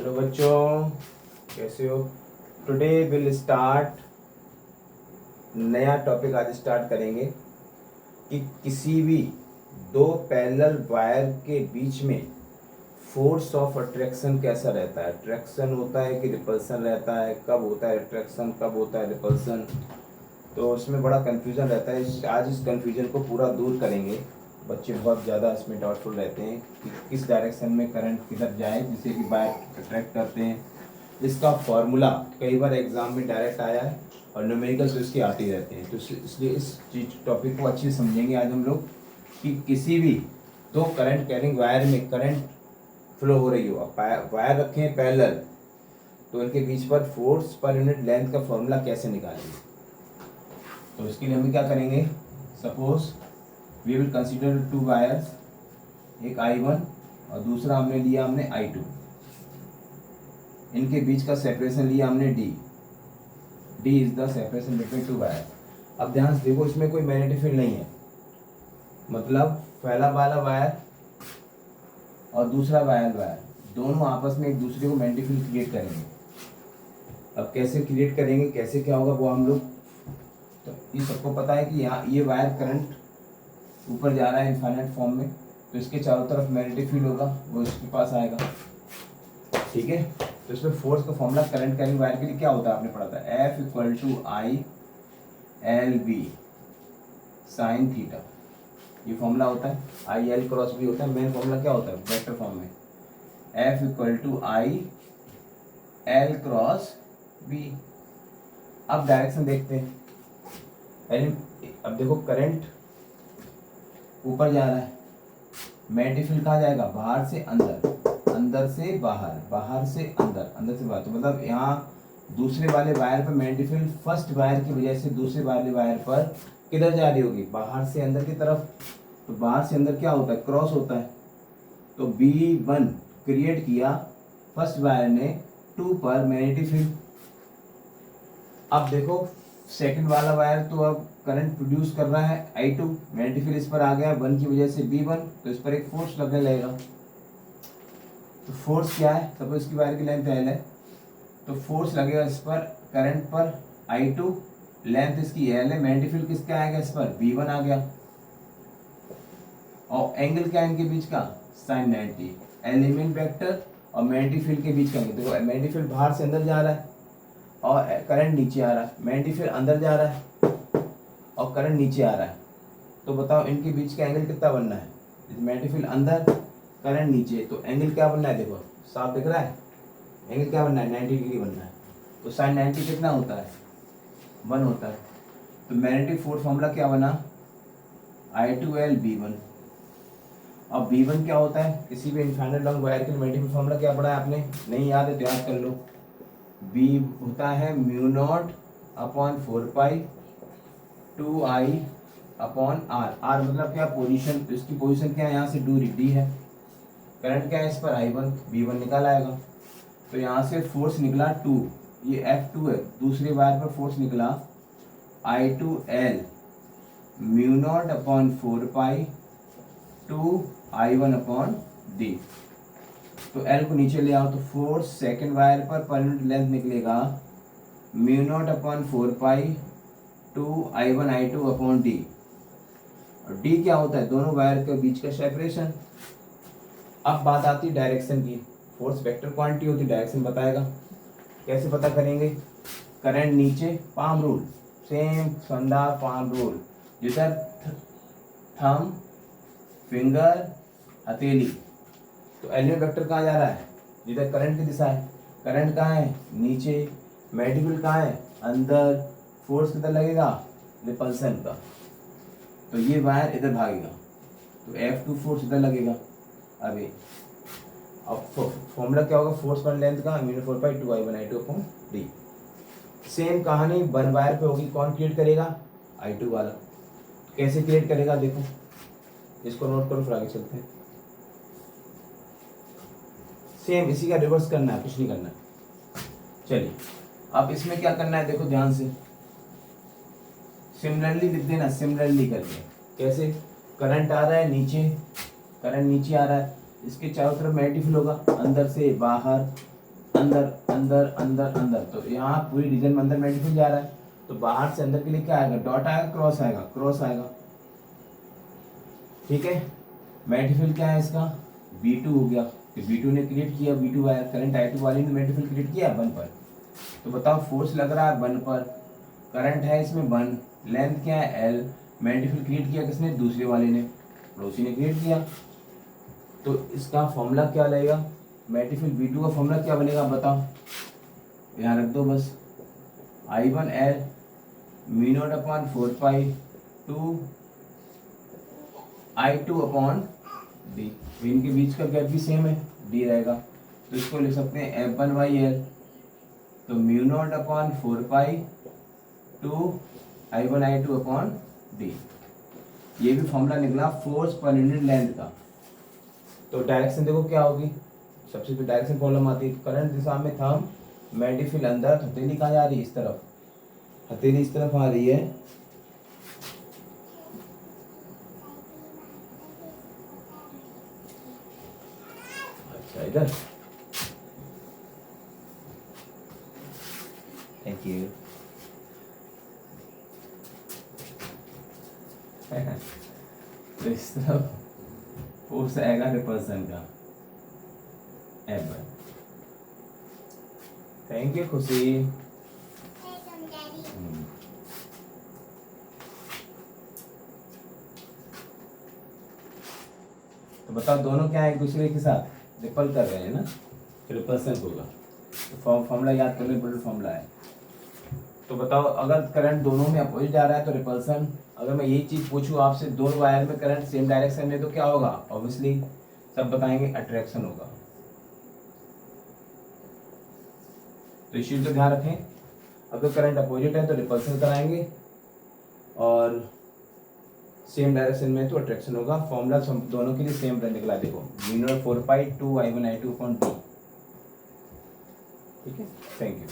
Hello बच्चों, कैसे हो? टुडे विल स्टार्ट नया टॉपिक आज स्टार्ट करेंगे कि किसी भी दो पैरेलल वायर के बीच में फोर्स ऑफ अट्रैक्शन कैसा रहता है। अट्रैक्शन होता है कि रिपल्सन रहता है, कब होता है अट्रैक्शन, कब होता है रिपल्सन। तो उसमें बड़ा कन्फ्यूज़न रहता है। आज इस कन्फ्यूज़न को पूरा दूर करेंगे। बच्चे बहुत ज़्यादा इसमें डाउटफुल रहते हैं कि किस डायरेक्शन में करंट किधर जाए जिससे कि वायर अट्रैक्ट करते हैं। इसका फॉर्मूला कई बार एग्जाम में डायरेक्ट आया है और न्यूमेरिकल्स इसके आते ही रहते हैं। तो इसलिए इस चीज टॉपिक को अच्छे से समझेंगे आज हम लोग कि किसी भी दो करंट कैरिंग वायर में करंट फ्लो हो रही हो, अब वायर रखे हैं पैरेलल, तो इनके बीच पर फोर्स पर यूनिट लेंथ का फॉर्मूला कैसे निकालेंगे। तो इसके लिए हम क्या करेंगे, suppose we will consider two wires, एक I1 और दूसरा हमने I2। इनके बीच का सेपरेशन लिया हमने D is the separation between two wire. अब ध्यान से देखो, इसमें कोई मैग्नेटिक फील्ड नहीं है, मतलब पहला वाला वायर और दूसरा वायर दोनों आपस में एक दूसरे को मैग्नेटिक फील्ड क्रिएट करेंगे। अब कैसे क्रिएट करेंगे, कैसे क्या होगा वो हम लोग, तो ये सबको पता है कि यहाँ ये वायर करंट ऊपर जा रहा है इनफाइनाइट फॉर्म में, तो इसके चारों तरफ मैग्नेटिक फील्ड होगा, वो इसके पास आएगा। ठीक है, तो इसमें फोर्स का फॉर्मूला करंट कैरिंग वायर के लिए क्या होता है, आपने पढ़ा था, F equal to I L B sine theta. ये फॉर्मूला होता है, आई एल क्रॉस बी होता है। मेन फॉर्मूला क्या होता है वेक्टर फॉर्म में, F equal to I L cross B. अब डायरेक्शन देखते हैं। अब देखो करंट ऊपर जा रहा है, मैग्नेटिक फील्ड कहाँ जाएगा, बाहर से अंदर, अंदर से बाहर, बाहर से अंदर, अंदर से बाहर। तो मतलब यहाँ दूसरे वाले वायर पर मैग्नेटिक फील्ड फर्स्ट वायर की वजह से दूसरे वाले वायर पर किधर जा रही होगी, बाहर से अंदर की तरफ। तो बाहर से अंदर क्या होता है, क्रॉस होता है। तो B1 क्रिएट किया फर्स्ट वायर ने 2 पर मैग्नेटिक फील्ड। अब देखो सेकंड वाला वायर तो अब करंट प्रोड्यूस कर रहा है I2, मैग्नेटिक फील्ड इस पर आ गया 1 की वजह से B1, तो इस पर एक फोर्स लगने लगेगा। तो फोर्स क्या है, सपोज इसकी वायर की लेंथ L है, तो फोर्स लगेगा इस पर करंट पर I2, लेंथ इसकी L है, मैग्नेटिक फील्ड किसका आएगा इस पर B1 आ गया। और एंगल क्या है इनके बीच का, sin 90, एलिमेंट वेक्टर और मैग्नेटिक फील्ड के बीच का एंगल। देखो मैग्नेटिक फील्ड बाहर से अंदर जा रहा है और करंट नीचे आ रहा है, मैग्नेटिक फील्ड अंदर जा रहा है और करंट नीचे आ रहा है। तो बताओ इनके बीच का एंगल कितना बनना है, मैग्नेटिक फील्ड अंदर करंट नीचे, तो एंगल क्या बनना है, देखो साफ दिख रहा है, एंगल क्या बनना है 90 डिग्री बनना है। तो sin 90 कितना होता है 1 होता है। तो मैग्नेटिक फोर्स फॉर्मूला क्या बना, I2L B1। अब B1 क्या होता है, किसी भी इनफाइनाइट लॉन्ग वायर के लिए मैग्नेटिक फॉर्मूला क्या पढ़ा है आपने, नहीं याद है तो याद कर लो। B होता है म्यू नॉट अपॉन 4 पाई 2I अपॉन R। R मतलब क्या, पोजीशन। तो इसकी पोजीशन क्या है, यहाँ से दूरी D है, करंट क्या है इस पर I1, B1 निकाल आएगा। तो यहाँ से फोर्स निकला 2, ये F2 है, दूसरे वायर पर फोर्स निकला I2L म्यू नॉट अपॉन 4 पाई 2I1 अपॉन D। तो L को नीचे ले आओ, तो force second wire per unit length निकलेगा म्यू नॉट अपॉन 4 पाई 2I1 I2 अपॉन D। और D क्या होता है, दोनों वायर के बीच का सेपरेशन। अब बात आती है डायरेक्शन की, फोर्स वेक्टर क्वांटिटी होती है, डायरेक्शन बताएगा। कैसे पता करेंगे, करंट नीचे, पाम रूल, सेम शानदार पाम रूल, जिधर थंब फिंगर हथेली, तो एलिमेंट वेक्टर कहाँ जा रहा है, जिधर करंट की दिशा है, करंट कहाँ है नीचे, मैग्नेटिक फील्ड कहाँ है अंदर, फोर्स किधर लगेगा रिपल्सन का, तो ये वायर इधर भागेगा, तो F2 फोर्स इधर लगेगा। अभी अब फॉर्मूला क्या होगा फोर्स पर लेंथ का, म्यू 4 पाई 2I1 I2 upon D। Same कहानी वन वायर पे होगी, कौन क्रिएट करेगा, I2 वाला। कैसे क्रिएट करेगा देखो, इसको नोट करो फिर आगे चलते हैं। सेम इसी का रिवर्स करना है, कुछ नहीं करना है। चलिए अब इसमें क्या करना है, देखो ध्यान से, सिमिलरली लिख देना, सिमिलरली करके। कैसे, करंट आ रहा है नीचे, करंट नीचे आ रहा है, इसके चारों तरफ मैग्नेटिक फील्ड होगा, अंदर से बाहर, अंदर अंदर अंदर अंदर, तो यहाँ पूरी रीजन में अंदर मैग्नेटिक फील्ड जा रहा है, तो बाहर से अंदर के लिए क्या आएगा, डॉट आएगा, क्रॉस आएगा, क्रॉस आएगा। ठीक है, मैग्नेटिक फील्ड क्या है इसका, V2 हो गया, तो V2 ने क्रिएट किया, V2 वायर करंट I2 वाली ने मैग्नेटिक फील्ड क्रिएट किया 1 पर। तो बताओ फोर्स लग रहा है 1 पर, करंट है इसमें 1, लेंथ क्या है L, मैग्नेटिक फील्ड क्रिएट किया किसने, दूसरे वाले ने, पड़ोसी ने क्रिएट किया। तो इसका फॉर्मूला क्या लगेगा, मैग्नेटिक फील्ड V2 का फॉर्मूला क्या बनेगा बताओ, यहाँ रख दो बस, I1L mu naught upon 4 pi two I2 upon D, इनके बीच का गैप भी सेम है, डी रहेगा, तो इसको लिख सकते हैं F1/L, तो mu naught upon 4 pi two I1I2 upon D. ये भी फॉर्मूला निकला फोर्स पर यूनिट लेंथ का। तो डायरेक्शन देखो क्या होगी, सबसे तो डायरेक्शन प्रॉब्लम आती है, करंट दिशा में थंब, मैग्नेटिक फील्ड अंदर, हथेली कहाँ जा रही है, इस तरफ, हथेली इस तरफ आ रही है, अच्छा इधर, थैंक यू। तो इस तरफ फोर्स आएगा रिपल्सन का F1। थैंक यू खुशी। तो बताओ दोनों क्या है, एक दूसरे के साथ रिपल कर रहे हैं ना, रिपल्सन होगा, तो फॉर्मूला याद करने बड़ा फॉर्मूला है। तो बताओ अगर करंट दोनों में अपोजिट जा रहा है तो रिपल्सन, अगर मैं यही चीज पूछूं आपसे, दोनों वायर में करंट सेम डायरेक्शन में तो क्या होगा, ऑब्वियसली सब बताएंगे अट्रैक्शन होगा। तो इस चीज को ध्यान रखें, अगर करंट अपोजिट है तो रिपल्सन कराएंगे, और सेम डायरेक्शन में तो अट्रैक्शन होगा। फॉर्मूला दोनों के लिए सेम निकला, देखो mu naught 4 pi two I1I2 upon D. ठीक है, थैंक यू।